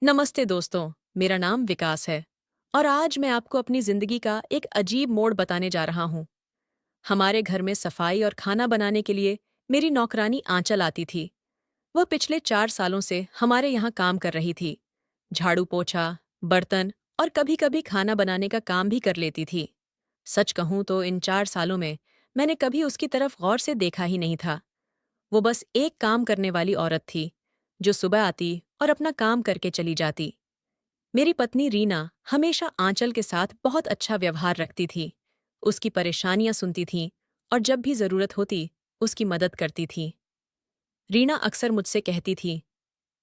नमस्ते दोस्तों, मेरा नाम विकास है और आज मैं आपको अपनी जिंदगी का एक अजीब मोड़ बताने जा रहा हूँ। हमारे घर में सफाई और खाना बनाने के लिए मेरी नौकरानी आंचल आती थी। वह पिछले 4 सालों से हमारे यहाँ काम कर रही थी। झाड़ू पोछा, बर्तन और कभी-कभी खाना बनाने का काम भी कर लेती थी। सच कहूँ तो इन 4 सालों में मैंने कभी उसकी तरफ गौर से देखा ही नहीं था। वो बस एक काम करने वाली औरत थी, जो सुबह आती और अपना काम करके चली जाती। मेरी पत्नी रीना हमेशा आंचल के साथ बहुत अच्छा व्यवहार रखती थी। उसकी परेशानियां सुनती थी और जब भी जरूरत होती उसकी मदद करती थी। रीना अक्सर मुझसे कहती थी,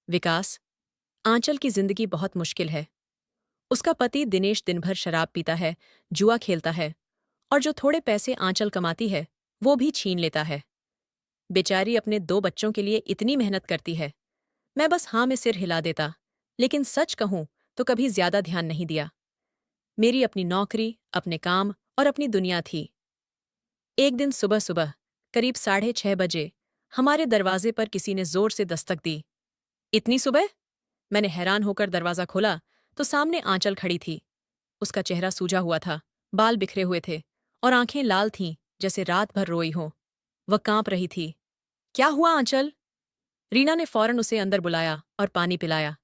विकास, आंचल की जिंदगी बहुत मुश्किल है। उसका पति दिनेश दिन भर शराब पीता है, जुआ खेलता है और जो थोड़े पैसे आंचल कमाती है वो भी छीन लेता है। बेचारी अपने 2 बच्चों के लिए इतनी मेहनत करती है। मैं बस हाँ में सिर हिला देता, लेकिन सच कहूं तो कभी ज्यादा ध्यान नहीं दिया। मेरी अपनी नौकरी, अपने काम और अपनी दुनिया थी। एक दिन सुबह सुबह करीब 6:30 बजे हमारे दरवाजे पर किसी ने जोर से दस्तक दी। इतनी सुबह? मैंने हैरान होकर दरवाजा खोला तो सामने आंचल खड़ी थी। उसका चेहरा सूजा हुआ था, बाल बिखरे हुए थे और आंखें लाल थीं जैसे रात भर रोई हो। वह कांप रही थी। क्या हुआ आंचल? रीना ने फौरन उसे अंदर बुलाया और पानी पिलाया।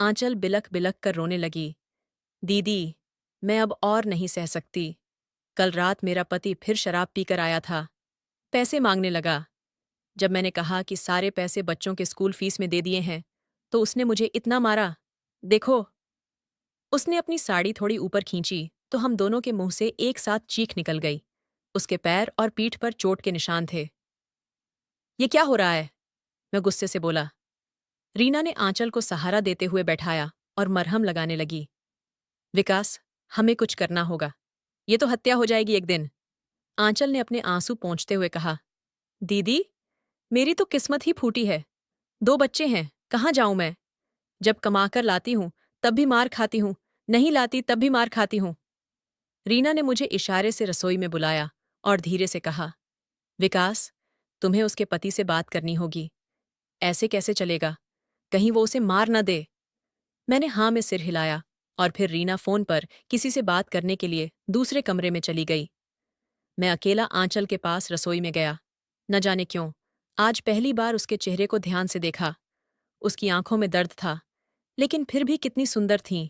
आंचल बिलख बिलख कर रोने लगी। दीदी, मैं अब और नहीं सह सकती। कल रात मेरा पति फिर शराब पीकर आया था। पैसे मांगने लगा। जब मैंने कहा कि सारे पैसे बच्चों के स्कूल फीस में दे दिए हैं, तो उसने मुझे इतना मारा। देखो। उसने अपनी साड़ी थोड़ी ऊपर खींची तो हम दोनों के मुंह से एक साथ चीख निकल गई। उसके पैर और पीठ पर चोट के निशान थे। ये क्या हो रहा है? मैं गुस्से से बोला। रीना ने आंचल को सहारा देते हुए बैठाया और मरहम लगाने लगी। विकास, हमें कुछ करना होगा। ये तो हत्या हो जाएगी एक दिन। आंचल ने अपने आंसू पोंछते हुए कहा। दीदी, मेरी तो किस्मत ही फूटी है। 2 बच्चे हैं, कहाँ जाऊं मैं? जब कमाकर लाती हूं तब भी मार खाती हूं, नहीं लाती तब भी मार खाती हूं। रीना ने मुझे इशारे से रसोई में बुलाया और धीरे से कहा, विकास, तुम्हें उसके पति से बात करनी होगी। ऐसे कैसे चलेगा? कहीं वो उसे मार न दे। मैंने हाँ में सिर हिलाया और फिर रीना फोन पर किसी से बात करने के लिए दूसरे कमरे में चली गई। मैं अकेला आंचल के पास रसोई में गया। न जाने क्यों, आज पहली बार उसके चेहरे को ध्यान से देखा। उसकी आंखों में दर्द था, लेकिन फिर भी कितनी सुंदर थीं।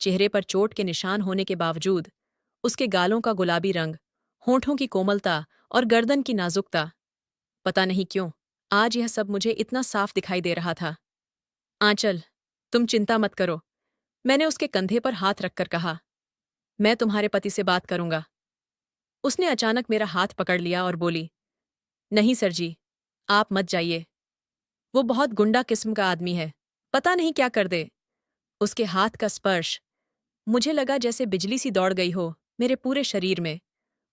चेहरे पर चोट के निशान होने के बावजूद उसके गालों का गुलाबी रंग, होठों की कोमलता और गर्दन की नाजुकता। पता नहीं क्यों, आज यह सब मुझे इतना साफ दिखाई दे रहा था। आंचल, तुम चिंता मत करो। मैंने उसके कंधे पर हाथ रखकर कहा, मैं तुम्हारे पति से बात करूंगा। उसने अचानक मेरा हाथ पकड़ लिया और बोली, नहीं सर जी, आप मत जाइए। वो बहुत गुंडा किस्म का आदमी है, पता नहीं क्या कर दे। उसके हाथ का स्पर्श, मुझे लगा जैसे बिजली सी दौड़ गई हो मेरे पूरे शरीर में।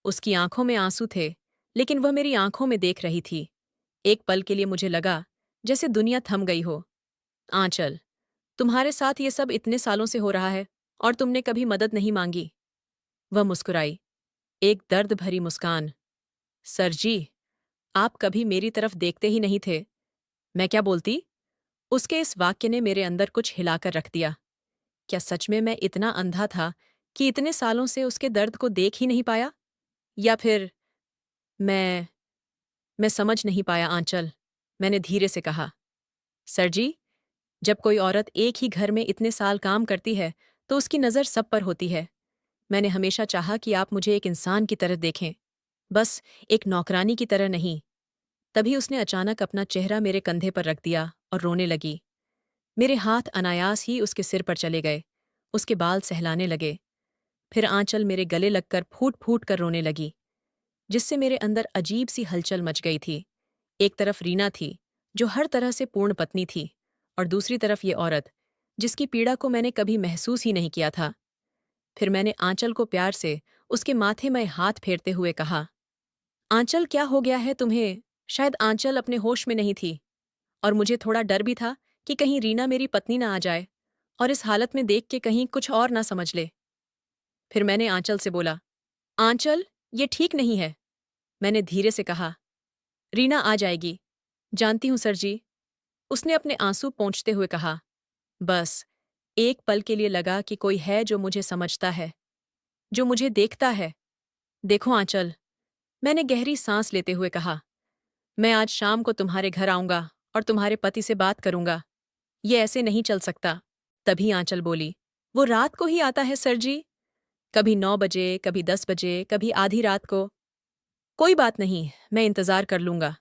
उसकी आंखों में आंसू थे, लेकिन वह मेरी आंखों में देख रही थी। एक पल के लिए मुझे लगा जैसे दुनिया थम गई हो। आंचल, तुम्हारे साथ ये सब इतने सालों से हो रहा है और तुमने कभी मदद नहीं मांगी। वह मुस्कुराई, एक दर्द भरी मुस्कान। सर जी, आप कभी मेरी तरफ देखते ही नहीं थे। मैं क्या बोलती? उसके इस वाक्य ने मेरे अंदर कुछ हिलाकर रख दिया। क्या सच में मैं इतना अंधा था कि इतने सालों से उसके दर्द को देख ही नहीं पाया? या फिर मैं मैं समझ नहीं पाया आंचल। मैंने धीरे से कहा, सर जी, जब कोई औरत एक ही घर में इतने साल काम करती है तो उसकी नज़र सब पर होती है। मैंने हमेशा चाहा कि आप मुझे एक इंसान की तरह देखें, बस एक नौकरानी की तरह नहीं। तभी उसने अचानक अपना चेहरा मेरे कंधे पर रख दिया और रोने लगी। मेरे हाथ अनायास ही उसके सिर पर चले गए। उसके बाल सहलाने लगे। फिर आंचल मेरे गले लगकर फूट फूट कर रोने लगी, जिससे मेरे अंदर अजीब सी हलचल मच गई थी। एक तरफ रीना थी, जो हर तरह से पूर्ण पत्नी थी, और दूसरी तरफ ये औरत, जिसकी पीड़ा को मैंने कभी महसूस ही नहीं किया था। फिर मैंने आंचल को प्यार से उसके माथे में हाथ फेरते हुए कहा, आंचल, क्या हो गया है तुम्हें? शायद आंचल अपने होश में नहीं थी, और मुझे थोड़ा डर भी था कि कहीं रीना मेरी पत्नी ना आ जाए और इस हालत में देख के कहीं कुछ और ना समझ ले। फिर मैंने आंचल से बोला, आंचल, ये ठीक नहीं है। मैंने धीरे से कहा, रीना आ जाएगी। जानती हूँ सर जी। उसने अपने आंसू पोंछते हुए कहा। बस एक पल के लिए लगा कि कोई है जो मुझे समझता है, जो मुझे देखता है। देखो आंचल, मैंने गहरी सांस लेते हुए कहा, मैं आज शाम को तुम्हारे घर आऊंगा और तुम्हारे पति से बात करूंगा। ये ऐसे नहीं चल सकता। तभी आंचल बोली, वो रात को ही आता है सर जी। कभी 9 बजे, कभी 10 बजे, कभी आधी रात को। कोई बात नहीं, मैं इंतजार कर लूंगा,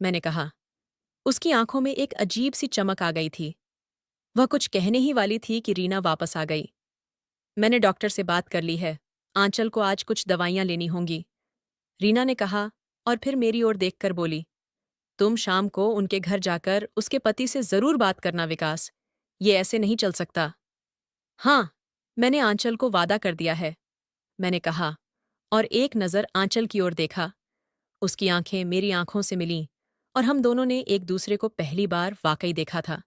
मैंने कहा। उसकी आंखों में एक अजीब सी चमक आ गई थी। वह कुछ कहने ही वाली थी कि रीना वापस आ गई। मैंने डॉक्टर से बात कर ली है। आंचल को आज कुछ दवाइयां लेनी होंगी, रीना ने कहा, और फिर मेरी ओर देखकर बोली, तुम शाम को उनके घर जाकर उसके पति से जरूर बात करना विकास। ये ऐसे नहीं चल सकता। हाँ, मैंने आंचल को वादा कर दिया है, मैंने कहा, और एक नज़र आंचल की ओर देखा। उसकी आंखें मेरी आंखों से मिलीं और हम दोनों ने एक दूसरे को पहली बार वाकई देखा था।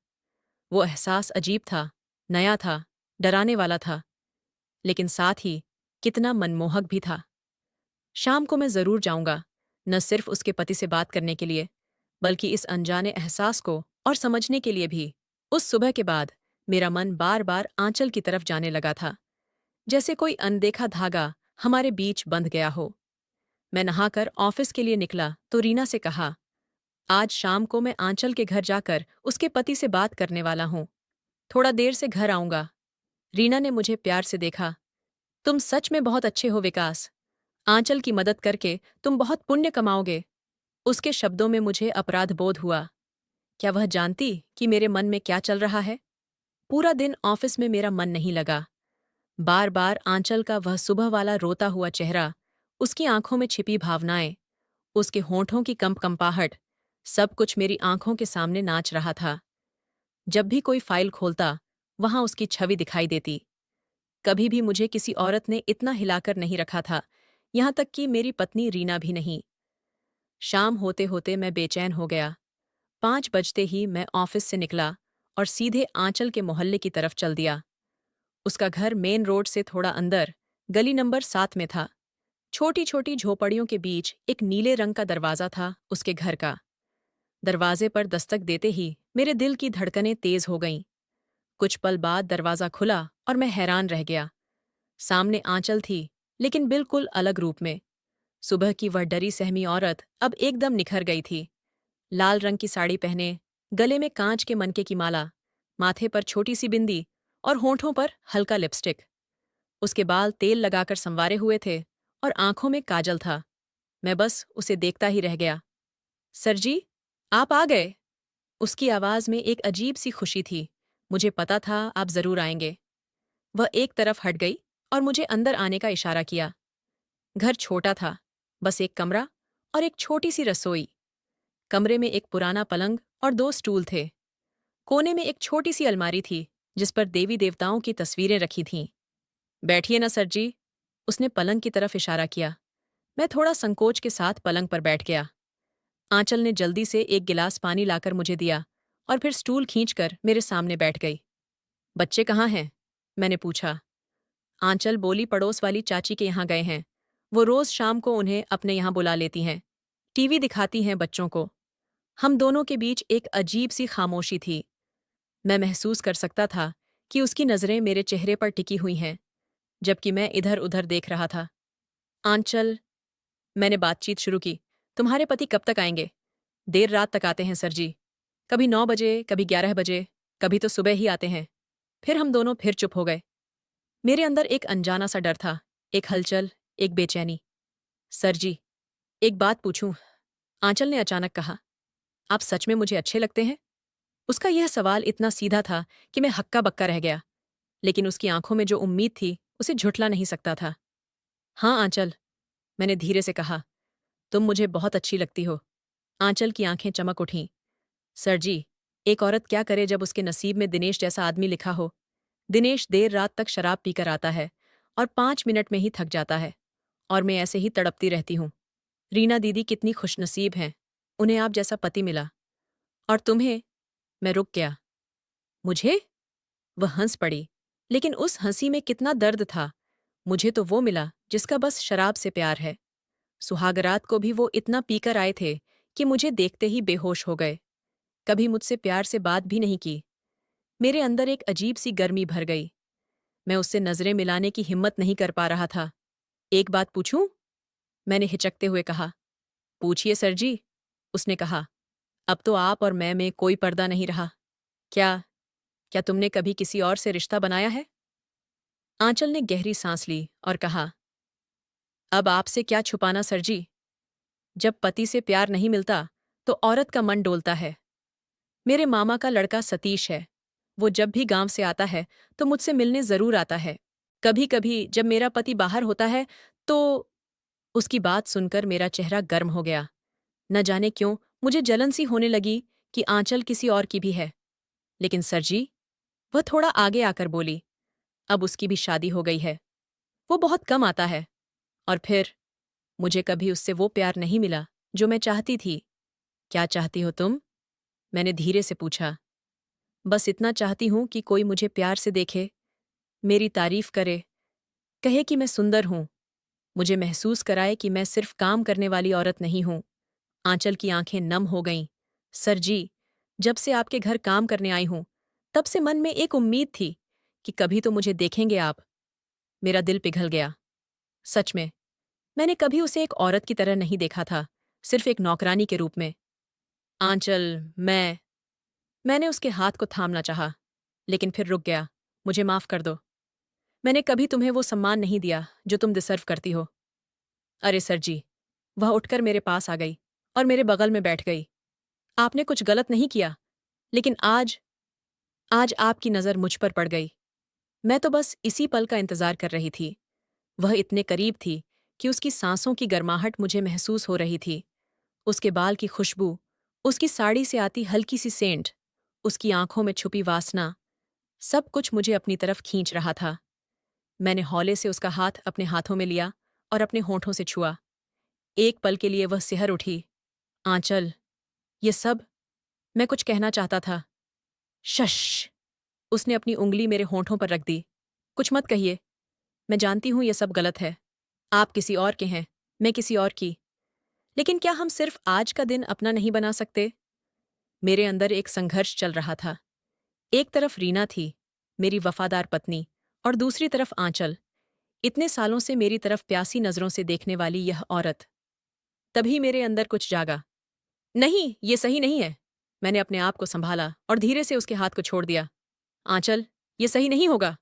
वो एहसास अजीब था, नया था, डराने वाला था, लेकिन साथ ही कितना मनमोहक भी था। शाम को मैं जरूर जाऊंगा, न सिर्फ उसके पति से बात करने के लिए, बल्कि इस अनजाने एहसास को और समझने के लिए भी। उस सुबह के बाद मेरा मन बार बार आंचल की तरफ जाने लगा था, जैसे कोई अनदेखा धागा हमारे बीच बंध गया हो। मैं नहाकर ऑफिस के लिए निकला तो रीना से कहा, आज शाम को मैं आंचल के घर जाकर उसके पति से बात करने वाला हूं। थोड़ा देर से घर आऊंगा। रीना ने मुझे प्यार से देखा। तुम सच में बहुत अच्छे हो विकास। आंचल की मदद करके तुम बहुत पुण्य कमाओगे। उसके शब्दों में मुझे अपराध बोध हुआ। क्या वह जानती कि मेरे मन में क्या चल रहा है? पूरा दिन ऑफिस में मेरा मन नहीं लगा। बार बार आंचल का वह सुबह वाला रोता हुआ चेहरा, उसकी आंखों में छिपी भावनाएं, उसके होंठों की कंपकंपाहट, सब कुछ मेरी आंखों के सामने नाच रहा था। जब भी कोई फाइल खोलता, वहां उसकी छवि दिखाई देती। कभी भी मुझे किसी औरत ने इतना हिलाकर नहीं रखा था, यहां तक कि मेरी पत्नी रीना भी नहीं। शाम होते होते मैं बेचैन हो गया। 5 बजते ही मैं ऑफिस से निकला और सीधे आंचल के मोहल्ले की तरफ चल दिया। उसका घर मेन रोड से थोड़ा अंदर, गली नंबर 7 में था। छोटी छोटी झोपड़ियों के बीच एक नीले रंग का दरवाजा था उसके घर का। दरवाजे पर दस्तक देते ही मेरे दिल की धड़कनें तेज हो गईं। कुछ पल बाद दरवाजा खुला और मैं हैरान रह गया। सामने आंचल थी, लेकिन बिल्कुल अलग रूप में। सुबह की वह डरी सहमी औरत अब एकदम निखर गई थी। लाल रंग की साड़ी पहने, गले में कांच के मनके की माला, माथे पर छोटी सी बिंदी और होंठों पर हल्का लिपस्टिक। उसके बाल तेल लगाकर संवारे हुए थे और आंखों में काजल था। मैं बस उसे देखता ही रह गया। सर जी, आप आ गए। उसकी आवाज में एक अजीब सी खुशी थी। मुझे पता था आप जरूर आएंगे। वह एक तरफ हट गई और मुझे अंदर आने का इशारा किया। घर छोटा था, बस एक कमरा और एक छोटी सी रसोई। कमरे में एक पुराना पलंग और 2 स्टूल थे। कोने में एक छोटी सी अलमारी थी, जिस पर देवी देवताओं की तस्वीरें रखी थीं। बैठिए ना सर जी, उसने पलंग की तरफ इशारा किया। मैं थोड़ा संकोच के साथ पलंग पर बैठ गया। आंचल ने जल्दी से एक गिलास पानी लाकर मुझे दिया और फिर स्टूल खींचकर मेरे सामने बैठ गई। बच्चे कहाँ हैं? मैंने पूछा। आंचल बोली, पड़ोस वाली चाची के यहाँ गए हैं। वो रोज शाम को उन्हें अपने यहाँ बुला लेती हैं। टीवी दिखाती हैं बच्चों को। हम दोनों के बीच एक अजीब सी खामोशी थी। मैं महसूस कर सकता था कि उसकी नज़रें मेरे चेहरे पर टिकी हुई हैं, जबकि मैं इधर उधर देख रहा था। आंचल, मैंने बातचीत शुरू की, तुम्हारे पति कब तक आएंगे? देर रात तक आते हैं सर जी। कभी 9 बजे, कभी 11 बजे, कभी तो सुबह ही आते हैं। फिर हम दोनों फिर चुप हो गए। मेरे अंदर एक अनजाना सा डर था, एक हलचल, एक बेचैनी। सर जी, एक बात पूछूं? आंचल ने अचानक कहा, आप सच में मुझे अच्छे लगते हैं? उसका यह सवाल इतना सीधा था कि मैं हक्का बक्का रह गया, लेकिन उसकी आंखों में जो उम्मीद थी, उसे झुठला नहीं सकता था। हाँ आंचल, मैंने धीरे से कहा, तुम मुझे बहुत अच्छी लगती हो। आंचल की आंखें चमक उठीं। सर जी, एक औरत क्या करे जब उसके नसीब में दिनेश जैसा आदमी लिखा हो? दिनेश देर रात तक शराब पीकर आता है और 5 मिनट में ही थक जाता है, और मैं ऐसे ही तड़पती रहती हूँ। रीना दीदी कितनी खुशनसीब हैं, उन्हें आप जैसा पति मिला। और तुम्हें? मैं रुक गया। मुझे? वह हंस पड़ी, लेकिन उस हंसी में कितना दर्द था। मुझे तो वो मिला जिसका बस शराब से प्यार है। सुहागरात को भी वो इतना पीकर आए थे कि मुझे देखते ही बेहोश हो गए। कभी मुझसे प्यार से बात भी नहीं की। मेरे अंदर एक अजीब सी गर्मी भर गई। मैं उससे नजरें मिलाने की हिम्मत नहीं कर पा रहा था। एक बात पूछूं? मैंने हिचकते हुए कहा। पूछिए सर जी, उसने कहा। अब तो आप और मैं में कोई पर्दा नहीं रहा। क्या क्या तुमने कभी किसी और से रिश्ता बनाया है? आंचल ने गहरी सांस ली और कहा, अब आपसे क्या छुपाना सर जी। जब पति से प्यार नहीं मिलता तो औरत का मन डोलता है। मेरे मामा का लड़का सतीश है। वो जब भी गांव से आता है तो मुझसे मिलने जरूर आता है। कभी कभी जब मेरा पति बाहर होता है तो उसकी बात सुनकर मेरा चेहरा गर्म हो गया। न जाने क्यों मुझे जलन सी होने लगी कि आंचल किसी और की भी है। लेकिन सर जी, वह थोड़ा आगे आकर बोली, अब उसकी भी शादी हो गई है। वो बहुत कम आता है। और फिर मुझे कभी उससे वो प्यार नहीं मिला जो मैं चाहती थी। क्या चाहती हो तुम? मैंने धीरे से पूछा। बस इतना चाहती हूं कि कोई मुझे प्यार से देखे, मेरी तारीफ करे, कहे कि मैं सुंदर हूं, मुझे महसूस कराए कि मैं सिर्फ काम करने वाली औरत नहीं हूं। आंचल की आंखें नम हो गईं। सर जी, जब से आपके घर काम करने आई हूं, तब से मन में एक उम्मीद थी कि कभी तो मुझे देखेंगे आप। मेरा दिल पिघल गया। सच में, मैंने कभी उसे एक औरत की तरह नहीं देखा था, सिर्फ एक नौकरानी के रूप में। आंचल, मैंने उसके हाथ को थामना चाहा, लेकिन फिर रुक गया। मुझे माफ कर दो। मैंने कभी तुम्हें वो सम्मान नहीं दिया जो तुम डिसर्व करती हो। अरे सर जी, वह उठकर मेरे पास आ गई और मेरे बगल में बैठ गई। आपने कुछ गलत नहीं किया, लेकिन आज आज आपकी नज़र मुझ पर पड़ गई। मैं तो बस इसी पल का इंतजार कर रही थी। वह इतने करीब थी कि उसकी सांसों की गर्माहट मुझे महसूस हो रही थी। उसके बाल की खुशबू, उसकी साड़ी से आती हल्की सी सेंट, उसकी आंखों में छुपी वासना, सब कुछ मुझे अपनी तरफ खींच रहा था। मैंने हौले से उसका हाथ अपने हाथों में लिया और अपने होंठों से छुआ। एक पल के लिए वह सिहर उठी। आंचल, ये सब मैं कुछ कहना चाहता था। शश! उसने अपनी उंगली मेरे होंठों पर रख दी। कुछ मत कहिए। मैं जानती हूं ये सब गलत है। आप किसी और के हैं, मैं किसी और की। लेकिन क्या हम सिर्फ आज का दिन अपना नहीं बना सकते? मेरे अंदर एक संघर्ष चल रहा था। एक तरफ रीना थी, मेरी वफादार पत्नी, और दूसरी तरफ आंचल, इतने सालों से मेरी तरफ प्यासी नजरों से देखने वाली यह औरत। तभी मेरे अंदर कुछ जागा। नहीं, ये सही नहीं है। मैंने अपने आप को संभाला और धीरे से उसके हाथ को छोड़ दिया। आंचल, ये सही नहीं होगा।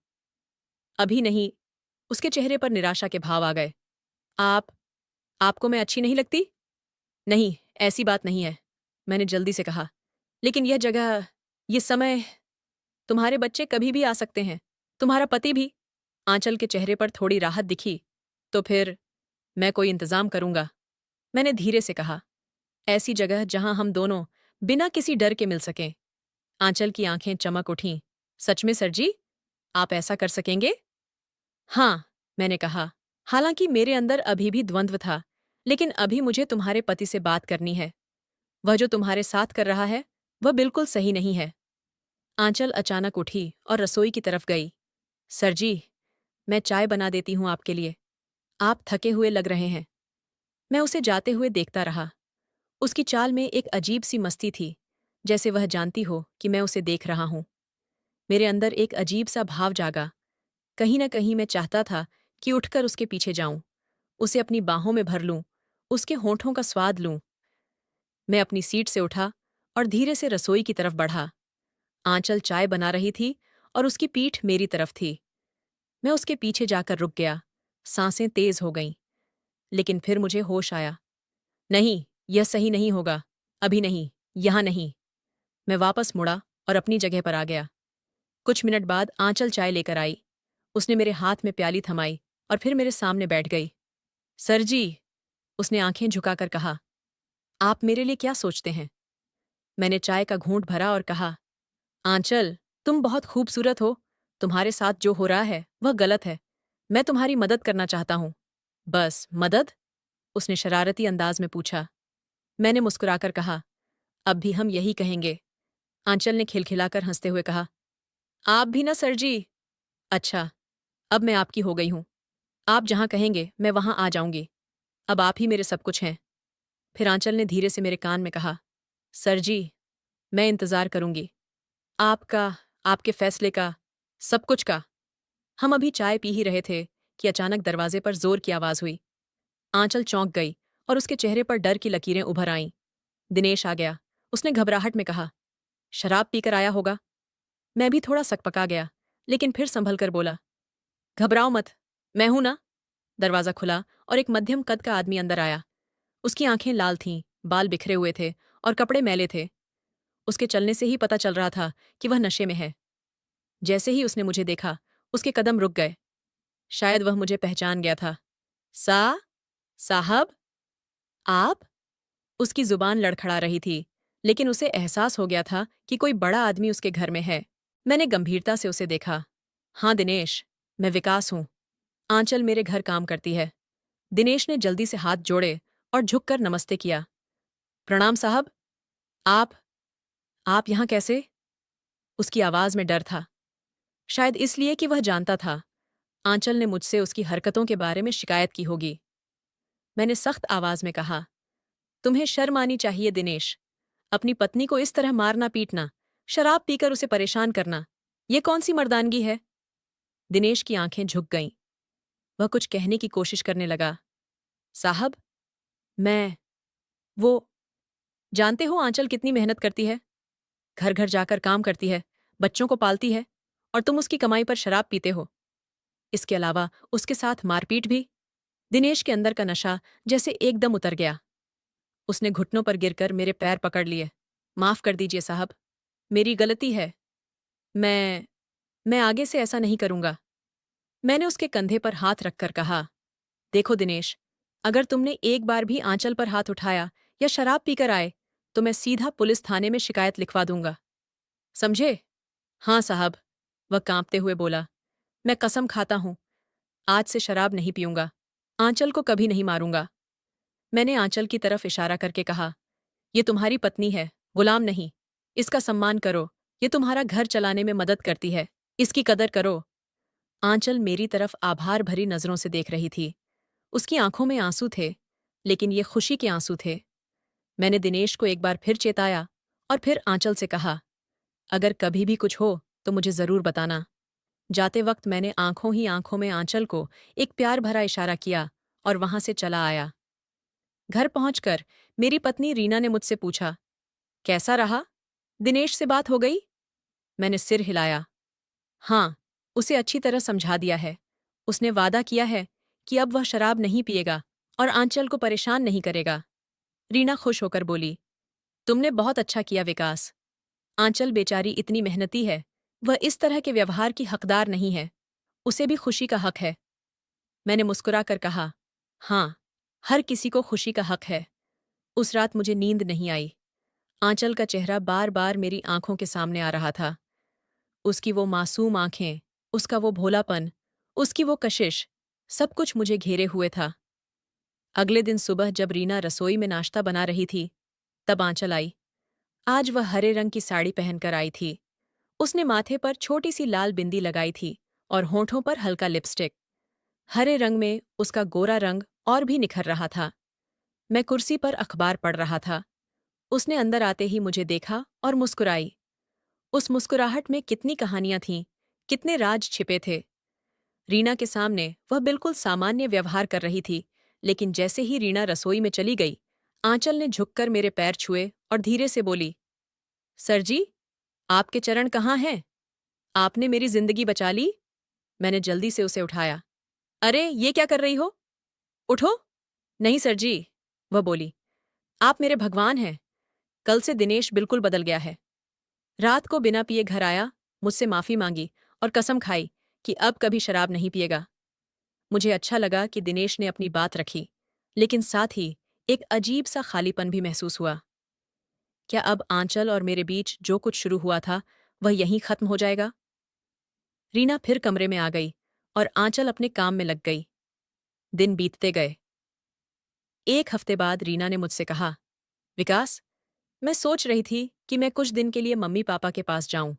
अभी नहीं। उसके चेहरे पर निराशा के भाव आ गए। आप आपको मैं अच्छी नहीं लगती? नहीं, ऐसी बात नहीं है, मैंने जल्दी से कहा। लेकिन यह जगह, ये समय, तुम्हारे बच्चे कभी भी आ सकते हैं, तुम्हारा पति भी। आंचल के चेहरे पर थोड़ी राहत दिखी। तो फिर मैं कोई इंतजाम करूंगा, मैंने धीरे से कहा। ऐसी जगह जहां हम दोनों बिना किसी डर के मिल सकें। आंचल की आंखें चमक उठीं। सच में सर जी, आप ऐसा कर सकेंगे? हाँ, मैंने कहा। हालांकि मेरे अंदर अभी भी द्वंद्व था, लेकिन अभी मुझे तुम्हारे पति से बात करनी है। वह जो तुम्हारे साथ कर रहा है, वह बिल्कुल सही नहीं है। आंचल अचानक उठी और रसोई की तरफ गई। सर जी, मैं चाय बना देती हूँ आपके लिए। आप थके हुए लग रहे हैं। मैं उसे जाते हुए देखता रहा। उसकी चाल में एक अजीब सी मस्ती थी, जैसे वह जानती हो कि मैं उसे देख रहा हूं। मेरे अंदर एक अजीब सा भाव जागा। कहीं न कहीं मैं चाहता था कि उठकर उसके पीछे जाऊं, उसे अपनी बाहों में भर लूं, उसके होंठों का स्वाद लूं। मैं अपनी सीट से उठा और धीरे से रसोई की तरफ बढ़ा। आंचल चाय बना रही थी और उसकी पीठ मेरी तरफ थी। मैं उसके पीछे जाकर रुक गया। सांसें तेज हो गईं। लेकिन फिर मुझे होश आया। नहीं, यह सही नहीं होगा। अभी नहीं, यहां नहीं। मैं वापस मुड़ा और अपनी जगह पर आ गया। कुछ मिनट बाद आंचल चाय लेकर आई। उसने मेरे हाथ में प्याली थमाई और फिर मेरे सामने बैठ गई। सर जी, उसने आंखें झुकाकर कहा, आप मेरे लिए क्या सोचते हैं? मैंने चाय का घूंट भरा और कहा, आंचल, तुम बहुत खूबसूरत हो। तुम्हारे साथ जो हो रहा है वह गलत है। मैं तुम्हारी मदद करना चाहता हूं। बस मदद? उसने शरारती अंदाज में पूछा। मैंने मुस्कुराकर कहा, अब भी हम यही कहेंगे। आंचल ने खिलखिलाकर हंसते हुए कहा, आप भी ना सर जी। अच्छा, अब मैं आपकी हो गई हूं। आप जहां कहेंगे मैं वहां आ जाऊंगी। अब आप ही मेरे सब कुछ हैं। फिर आंचल ने धीरे से मेरे कान में कहा, सर जी, मैं इंतजार करूंगी। आपका आपके फैसले का, सब कुछ का। हम अभी चाय पी ही रहे थे कि अचानक दरवाजे पर जोर की आवाज हुई। आंचल चौंक गई और उसके चेहरे पर डर की लकीरें उभर आईं। दिनेश आ गया। उसने घबराहट में कहा, शराब पीकर आया होगा। मैं भी थोड़ा सकपका गया, लेकिन फिर संभल कर बोला, घबराओ मत, मैं हूं ना। दरवाजा खुला और एक मध्यम कद का आदमी अंदर आया। उसकी आंखें लाल थीं, बाल बिखरे हुए थे और कपड़े मैले थे। उसके चलने से ही पता चल रहा था कि वह नशे में है। जैसे ही उसने मुझे देखा, उसके कदम रुक गए। शायद वह मुझे पहचान गया था। सा साहब, आप? उसकी जुबान लड़खड़ा रही थी, लेकिन उसे एहसास हो गया था कि कोई बड़ा आदमी उसके घर में है। मैंने गंभीरता से उसे देखा। हाँ दिनेश, मैं विकास हूं। आंचल मेरे घर काम करती है। दिनेश ने जल्दी से हाथ जोड़े और झुककर नमस्ते किया। प्रणाम साहब। आप आप यहां कैसे? उसकी आवाज में डर था। शायद इसलिए कि वह जानता था आंचल ने मुझसे उसकी हरकतों के बारे में शिकायत की होगी। मैंने सख्त आवाज में कहा, तुम्हें शर्म आनी चाहिए दिनेश। अपनी पत्नी को इस तरह मारना पीटना, शराब पीकर उसे परेशान करना, ये कौन सी मर्दानगी है? दिनेश की आंखें झुक गईं। वह कुछ कहने की कोशिश करने लगा। साहब, मैं वो जानते हो आंचल कितनी मेहनत करती है, घर घर जाकर काम करती है, बच्चों को पालती है, और तुम उसकी कमाई पर शराब पीते हो। इसके अलावा उसके साथ मारपीट भी। दिनेश के अंदर का नशा जैसे एकदम उतर गया। उसने घुटनों पर गिरकर मेरे पैर पकड़ लिए। माफ कर दीजिए साहब, मेरी गलती है। मैं मैं आगे से ऐसा नहीं करूंगा। मैंने उसके कंधे पर हाथ रखकर कहा, देखो दिनेश, अगर तुमने एक बार भी आंचल पर हाथ उठाया या शराब पीकर आए, तो मैं सीधा पुलिस थाने में शिकायत लिखवा दूंगा। समझे? हाँ साहब, वह कांपते हुए बोला। मैं कसम खाता हूं, आज से शराब नहीं पीऊंगा। आंचल को कभी नहीं मारूंगा। मैंने आंचल की तरफ इशारा करके कहा, ये तुम्हारी पत्नी है, गुलाम नहीं। इसका सम्मान करो, ये तुम्हारा घर चलाने में मदद करती है, इसकी कदर करो। आंचल मेरी तरफ आभार भरी नजरों से देख रही थी। उसकी आंखों में आंसू थे, लेकिन ये खुशी के आंसू थे। मैंने दिनेश को एक बार फिर चेताया और फिर आंचल से कहा, अगर कभी भी कुछ हो तो मुझे जरूर बताना। जाते वक्त मैंने आंखों ही आंखों में आंचल को एक प्यार भरा इशारा किया और वहां से चला आया। घर पहुंचकर मेरी पत्नी रीना ने मुझसे पूछा, कैसा रहा? दिनेश से बात हो गई? मैंने सिर हिलाया। हाँ, उसे अच्छी तरह समझा दिया है। उसने वादा किया है कि अब वह शराब नहीं पिएगा और आंचल को परेशान नहीं करेगा। रीना खुश होकर बोली, तुमने बहुत अच्छा किया विकास। आंचल बेचारी इतनी मेहनती है, वह इस तरह के व्यवहार की हकदार नहीं है। उसे भी खुशी का हक है। मैंने मुस्कुराकर कहा, हाँ, हर किसी को खुशी का हक है। उस रात मुझे नींद नहीं आई। आंचल का चेहरा बार बार मेरी आंखों के सामने आ रहा था। उसकी वो मासूम आंखें, उसका वो भोलापन, उसकी वो कशिश, सब कुछ मुझे घेरे हुए था। अगले दिन सुबह जब रीना रसोई में नाश्ता बना रही थी, तब आंचल आई। आज वह हरे रंग की साड़ी पहनकर आई थी। उसने माथे पर छोटी सी लाल बिंदी लगाई थी और होंठों पर हल्का लिपस्टिक। हरे रंग में उसका गोरा रंग और भी निखर रहा था। मैं कुर्सी पर अखबार पढ़ रहा था। उसने अंदर आते ही मुझे देखा और मुस्कुराई। उस मुस्कुराहट में कितनी कहानियां थीं, कितने राज छिपे थे। रीना के सामने वह बिल्कुल सामान्य व्यवहार कर रही थी, लेकिन जैसे ही रीना रसोई में चली गई, आंचल ने झुककर मेरे पैर छुए और धीरे से बोली, सर जी, आपके चरण कहाँ हैं? आपने मेरी जिंदगी बचा ली। मैंने जल्दी से उसे उठाया। अरे, ये क्या कर रही हो? उठो। नहीं सर जी, वह बोली, आप मेरे भगवान हैं। कल से दिनेश बिल्कुल बदल गया है। रात को बिना पिए घर आया, मुझसे माफी मांगी और कसम खाई कि अब कभी शराब नहीं पिएगा। मुझे अच्छा लगा कि दिनेश ने अपनी बात रखी, लेकिन साथ ही एक अजीब सा खालीपन भी महसूस हुआ। क्या अब आंचल और मेरे बीच जो कुछ शुरू हुआ था, वह यहीं खत्म हो जाएगा? रीना फिर कमरे में आ गई और आंचल अपने काम में लग गई। दिन बीतते गए। एक हफ्ते बाद रीना ने मुझसे कहा, विकास, मैं सोच रही थी कि मैं कुछ दिन के लिए मम्मी पापा के पास जाऊं।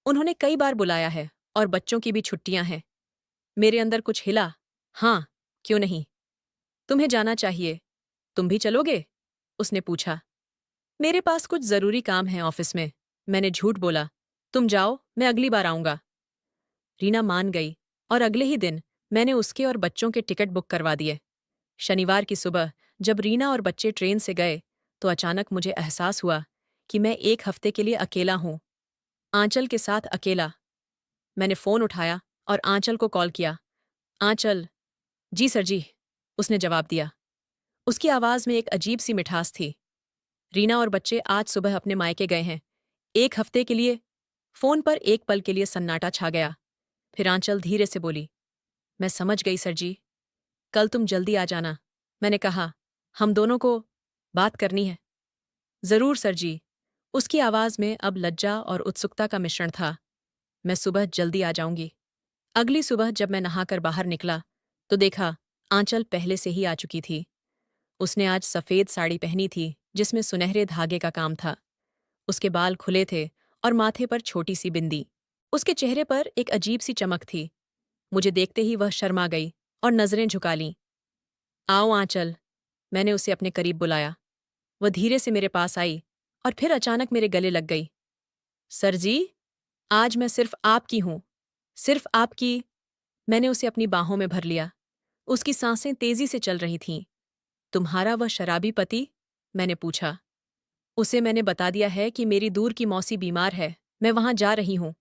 उन्होंने कई बार बुलाया है और बच्चों की भी छुट्टियां हैं। मेरे अंदर कुछ हिला। हाँ, क्यों नहीं? तुम्हें जाना चाहिए। तुम भी चलोगे? उसने पूछा। मेरे पास कुछ जरूरी काम है ऑफिस में। मैंने झूठ बोला। तुम जाओ, मैं अगली बार आऊंगा। रीना मान गई और अगले ही दिन मैंने उसके और बच्चों के टिकट बुक करवा दिए। शनिवार की सुबह जब रीना और बच्चे ट्रेन से गए तो अचानक मुझे एहसास हुआ कि मैं एक हफ्ते के लिए अकेला हूं। आंचल के साथ अकेला। मैंने फ़ोन उठाया और आंचल को कॉल किया। आंचल। जी सर जी, उसने जवाब दिया। उसकी आवाज़ में एक अजीब सी मिठास थी। रीना और बच्चे आज सुबह अपने मायके गए हैं। एक हफ्ते के लिए। फ़ोन पर एक पल के लिए सन्नाटा छा गया। फिर आंचल धीरे से बोली, मैं समझ गई सर जी। कल तुम जल्दी आ जाना। मैंने कहा, हम दोनों को बात करनी है। ज़रूर सर जी। उसकी आवाज़ में अब लज्जा और उत्सुकता का मिश्रण था। मैं सुबह जल्दी आ जाऊंगी। अगली सुबह जब मैं नहाकर बाहर निकला तो देखा आंचल पहले से ही आ चुकी थी। उसने आज सफ़ेद साड़ी पहनी थी जिसमें सुनहरे धागे का काम था। उसके बाल खुले थे और माथे पर छोटी सी बिंदी। उसके चेहरे पर एक अजीब सी चमक थी। मुझे देखते ही वह शर्मा गई और नज़रें झुका लीं। आओ आंचल। मैंने उसे अपने करीब बुलाया। वह धीरे से मेरे पास आई और फिर अचानक मेरे गले लग गई। सर जी, आज मैं सिर्फ आपकी हूं। सिर्फ आपकी। मैंने उसे अपनी बाहों में भर लिया। उसकी सांसें तेजी से चल रही थीं। तुम्हारा वह शराबी पति? मैंने पूछा। उसे मैंने बता दिया है कि मेरी दूर की मौसी बीमार है, मैं वहां जा रही हूं।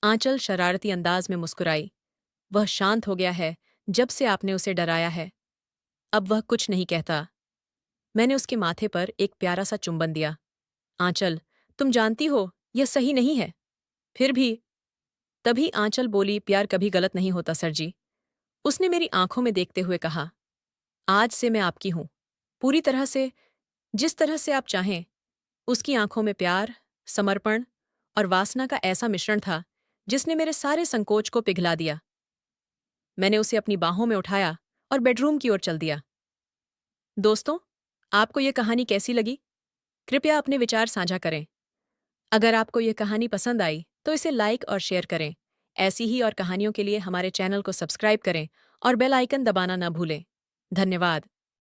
आंचल शरारती अंदाज में मुस्कुराई। वह शांत हो गया है जब से आपने उसे डराया है। अब वह कुछ नहीं कहता। मैंने उसके माथे पर एक प्यारा सा चुंबन दिया। आंचल, तुम जानती हो यह सही नहीं है। फिर भी। तभी आंचल बोली, प्यार कभी गलत नहीं होता सर जी। उसने मेरी आंखों में देखते हुए कहा, आज से मैं आपकी हूं। पूरी तरह से, जिस तरह से आप चाहें। उसकी आंखों में प्यार, समर्पण और वासना का ऐसा मिश्रण था जिसने मेरे सारे संकोच को पिघला दिया। मैंने उसे अपनी बाहों में उठाया और बेडरूम की ओर चल दिया। दोस्तों, आपको यह कहानी कैसी लगी? कृपया अपने विचार साझा करें। अगर आपको यह कहानी पसंद आई तो इसे लाइक और शेयर करें। ऐसी ही और कहानियों के लिए हमारे चैनल को सब्सक्राइब करें और बेल आइकन दबाना न भूलें। धन्यवाद।